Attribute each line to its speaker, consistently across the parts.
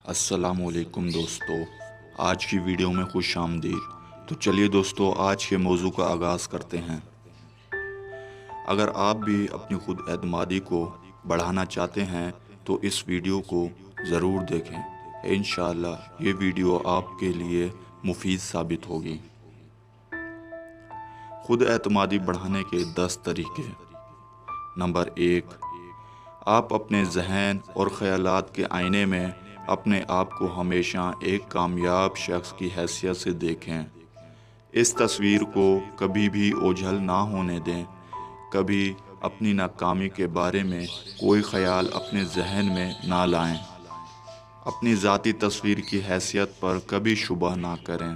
Speaker 1: السلام علیکم دوستو، آج کی ویڈیو میں خوش آمدید۔ تو چلیے دوستو، آج کے موضوع کا آغاز کرتے ہیں۔ اگر آپ بھی اپنی خود اعتمادی کو بڑھانا چاہتے ہیں تو اس ویڈیو کو ضرور دیکھیں۔ انشاءاللہ یہ ویڈیو آپ کے لیے مفید ثابت ہوگی۔ خود اعتمادی بڑھانے کے 10 طریقے۔ نمبر 1، آپ اپنے ذہن اور خیالات کے آئینے میں اپنے آپ کو ہمیشہ ایک کامیاب شخص کی حیثیت سے دیکھیں۔ اس تصویر کو کبھی بھی اوجھل نہ ہونے دیں۔ کبھی اپنی ناکامی کے بارے میں کوئی خیال اپنے ذہن میں نہ لائیں۔ اپنی ذاتی تصویر کی حیثیت پر کبھی شبہ نہ کریں،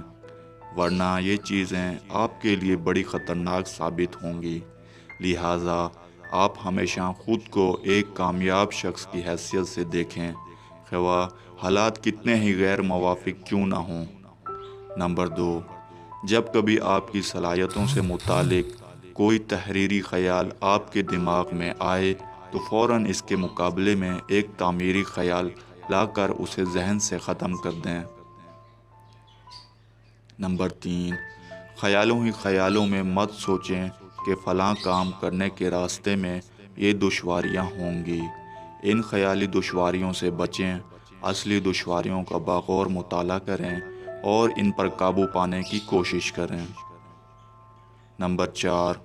Speaker 1: ورنہ یہ چیزیں آپ کے لیے بڑی خطرناک ثابت ہوں گی۔ لہٰذا آپ ہمیشہ خود کو ایک کامیاب شخص کی حیثیت سے دیکھیں، خواہ حالات کتنے ہی غیر موافق کیوں نہ ہوں۔ نمبر 2، جب کبھی آپ کی صلاحیتوں سے متعلق کوئی تحریری خیال آپ کے دماغ میں آئے تو فوراً اس کے مقابلے میں ایک تعمیری خیال لا کر اسے ذہن سے ختم کر دیں۔ نمبر 3، خیالوں ہی خیالوں میں مت سوچیں کہ فلاں کام کرنے کے راستے میں یہ دشواریاں ہوں گی۔ ان خیالی دشواریوں سے بچیں، اصلی دشواریوں کا بغور مطالعہ کریں اور ان پر قابو پانے کی کوشش کریں۔ نمبر 4،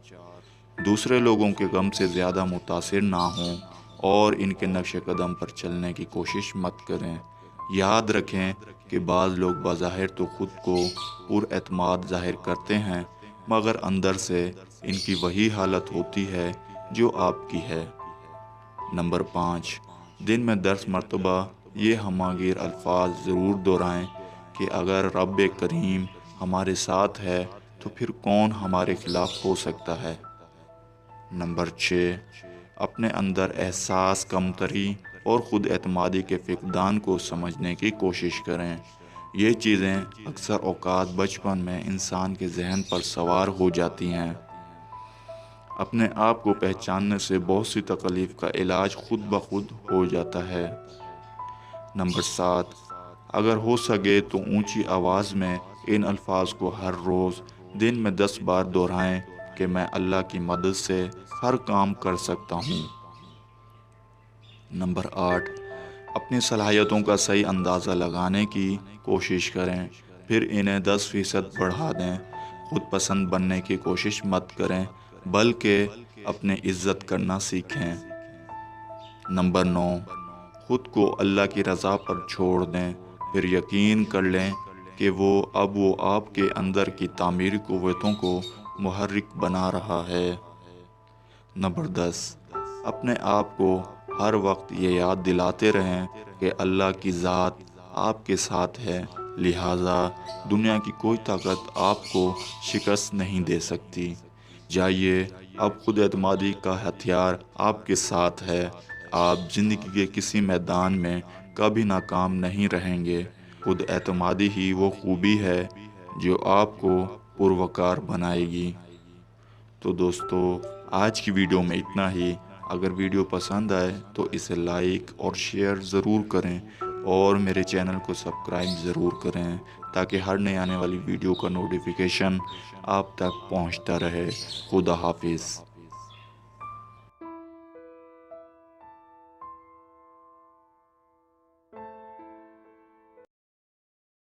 Speaker 1: دوسرے لوگوں کے غم سے زیادہ متاثر نہ ہوں اور ان کے نقش قدم پر چلنے کی کوشش مت کریں۔ یاد رکھیں کہ بعض لوگ بظاہر تو خود کو پر اعتماد ظاہر کرتے ہیں، مگر اندر سے ان کی وہی حالت ہوتی ہے جو آپ کی ہے۔ نمبر 5، دن میں 10 مرتبہ یہ ہمہ گیر الفاظ ضرور دہرائیں کہ اگر رب کریم ہمارے ساتھ ہے تو پھر کون ہمارے خلاف ہو سکتا ہے۔ نمبر 6، اپنے اندر احساس کمتری اور خود اعتمادی کے فقدان کو سمجھنے کی کوشش کریں۔ یہ چیزیں اکثر اوقات بچپن میں انسان کے ذہن پر سوار ہو جاتی ہیں۔ اپنے آپ کو پہچاننے سے بہت سی تکلیف کا علاج خود بخود ہو جاتا ہے۔ نمبر 7، اگر ہو سکے تو اونچی آواز میں ان الفاظ کو ہر روز دن میں 10 بار دہرائیں کہ میں اللہ کی مدد سے ہر کام کر سکتا ہوں۔ نمبر 8، اپنی صلاحیتوں کا صحیح اندازہ لگانے کی کوشش کریں، پھر انہیں 10% بڑھا دیں۔ خود پسند بننے کی کوشش مت کریں، بلکہ اپنے عزت کرنا سیکھیں۔ نمبر 9، خود کو اللہ کی رضا پر چھوڑ دیں، پھر یقین کر لیں کہ وہ آپ کے اندر کی تعمیری قوتوں کو محرک بنا رہا ہے۔ نمبر 10، اپنے آپ کو ہر وقت یہ یاد دلاتے رہیں کہ اللہ کی ذات آپ کے ساتھ ہے، لہٰذا دنیا کی کوئی طاقت آپ کو شکست نہیں دے سکتی۔ جائیے، اب خود اعتمادی کا ہتھیار آپ کے ساتھ ہے۔ آپ زندگی کے کسی میدان میں کبھی ناکام نہیں رہیں گے۔ خود اعتمادی ہی وہ خوبی ہے جو آپ کو پروقار بنائے گی۔ تو دوستو، آج کی ویڈیو میں اتنا ہی۔ اگر ویڈیو پسند آئے تو اسے لائک اور شیئر ضرور کریں اور میرے چینل کو سبسکرائب ضرور کریں تاکہ ہر نئی آنے والی ویڈیو کا نوٹیفیکیشن آپ تک پہنچتا رہے۔ خدا حافظ۔